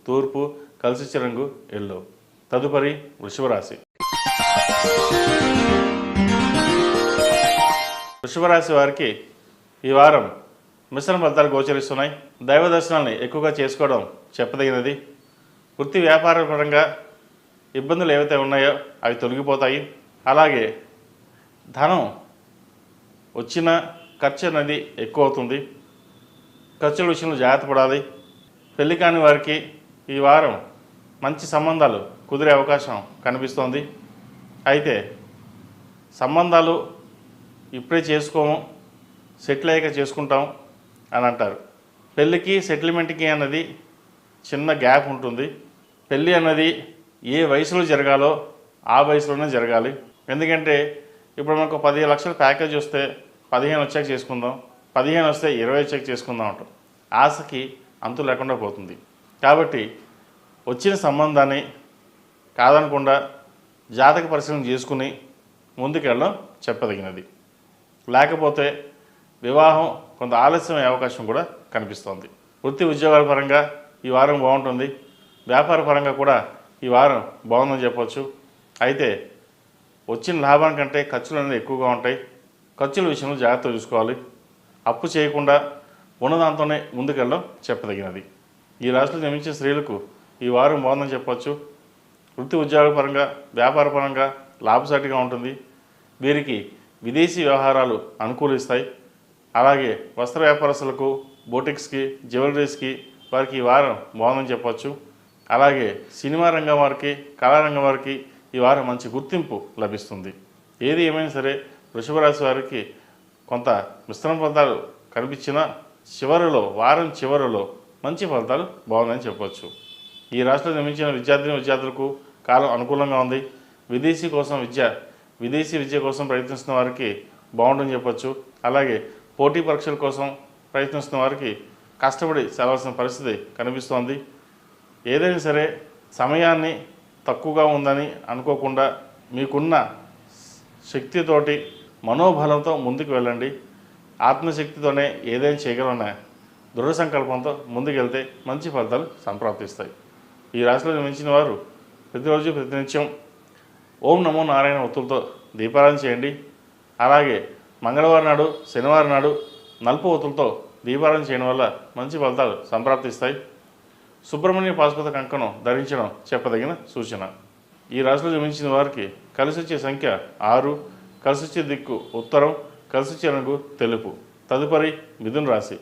తూర్పు, కలిసొచ్చే రంగు ఎల్లో. తదుపరి వృషభ రాశి. వృషభ రాశి వారికి ఈ వారం మిశ్రమ ఫలితాలు గోచరిస్తున్నాయి. దైవ దర్శనాన్ని ఎక్కువగా చేసుకోవడం చెప్పదగినది. వృత్తి వ్యాపార పరంగా ఇబ్బందులు ఏవైతే ఉన్నాయో అవి తొలగిపోతాయి. అలాగే ధనం వచ్చిన ఖర్చు అనేది ఎక్కువ అవుతుంది. ఖర్చుల విషయంలో జాగ్రత్త పడాలి. పెళ్లి కాని వారికి ఈ వారం మంచి సంబంధాలు కుదిరే అవకాశం కనిపిస్తోంది. అయితే సంబంధాలు ఇప్పుడే చేసుకోము, సెటిల్ అయ్యాక చేసుకుంటాం అని అంటారు. పెళ్ళికి సెటిల్మెంట్కి అన్నది చిన్న గ్యాప్ ఉంటుంది. పెళ్ళి అన్నది ఏ వయసులో జరగాలో ఆ వయసులోనే జరగాలి. ఎందుకంటే ఇప్పుడు మనకు 10 లక్షల ప్యాకేజ్ వస్తే 15 వచ్చాక చేసుకుందాం, 15 వస్తే 20 వచ్చాక చేసుకుందాం అంటాం. ఆశకి అంతు లేకుండా పోతుంది. కాబట్టి వచ్చిన సంబంధాన్ని కాదనకుండా జాతక పరిశీలన చేసుకుని ముందుకెళ్ళడం చెప్పదగినది. లేకపోతే వివాహం కొంత ఆలస్యమయ్యే అవకాశం కూడా కనిపిస్తోంది. వృత్తి ఉద్యోగాల పరంగా ఈ వారం బాగుంటుంది. వ్యాపార పరంగా కూడా ఈ వారం బాగుందని చెప్పవచ్చు. అయితే వచ్చిన లాభం కంటే ఖర్చులు అనేది ఎక్కువగా ఉంటాయి. ఖర్చుల విషయంలో జాగ్రత్త చూసుకోవాలి. అప్పు చేయకుండా ఉన్నదాంతోనే ముందుకెళ్ళడం చెప్పదగినది. ఈ రాశిలో జన్మించిన స్త్రీలకు ఈ వారం బాగుందని చెప్పవచ్చు. వృత్తి ఉద్యోగాల పరంగా వ్యాపార పరంగా లాభసాటిగా ఉంటుంది. వీరికి విదేశీ వ్యవహారాలు అనుకూలిస్తాయి. అలాగే వస్త్ర వ్యాపారస్తులకు, బోటిక్స్కి, జ్యువెలరీస్కి వారికి ఈ వారం బాగుందని చెప్పవచ్చు. అలాగే సినిమా రంగం వారికి, కళారంగం వారికి ఈ వారం మంచి గుర్తింపు లభిస్తుంది. ఏది ఏమైనా సరే వృషభ రాశి వారికి కొంత మిశ్రమ ఫలితాలు కనిపించినా వారం చివరిలో మంచి ఫలితాలు బాగుందని చెప్పవచ్చు. ఈ రాశిలో జన్మించిన విద్యార్థులకు కాలం అనుకూలంగా ఉంది. విదేశీ విద్య కోసం ప్రయత్నిస్తున్న వారికి బాగుంటుందని చెప్పచ్చు. అలాగే పోటీ పరీక్షల కోసం ప్రయత్నిస్తున్న వారికి కష్టపడి చదవాల్సిన పరిస్థితి కనిపిస్తోంది. ఏదైనా సరే సమయాన్ని తక్కువగా ఉందని అనుకోకుండా మీకున్న శక్తితోటి మనోబలంతో ముందుకు వెళ్ళండి. ఆత్మశక్తితోనే ఏదైనా చేయగలన్న దృఢ సంకల్పంతో ముందుకెళ్తే మంచి ఫలితాలు సంప్రాప్తిస్తాయి. ఈ రాశిలో జన్మించిన వారు ప్రతిరోజు ప్రతినిత్యం ఓం నమో నారాయణ ఒత్తులతో దీపారాధన చేయండి. అలాగే మంగళవారం నాడు, శనివారం నాడు నలుపు ఒత్తులతో దీపారాధన చేయడం వల్ల మంచి ఫలితాలు సంప్రాప్తిస్తాయి. సుబ్రహ్మణ్య పాశుపత కంకణం ధరించడం చెప్పదగిన సూచన. ఈ రాశిలో జన్మించిన వారికి కలిసొచ్చే సంఖ్య 6, కలిసొచ్చే దిక్కు ఉత్తరం, కలిసొచ్చే రంగు తెలుపు. తదుపరి మిథున రాశి.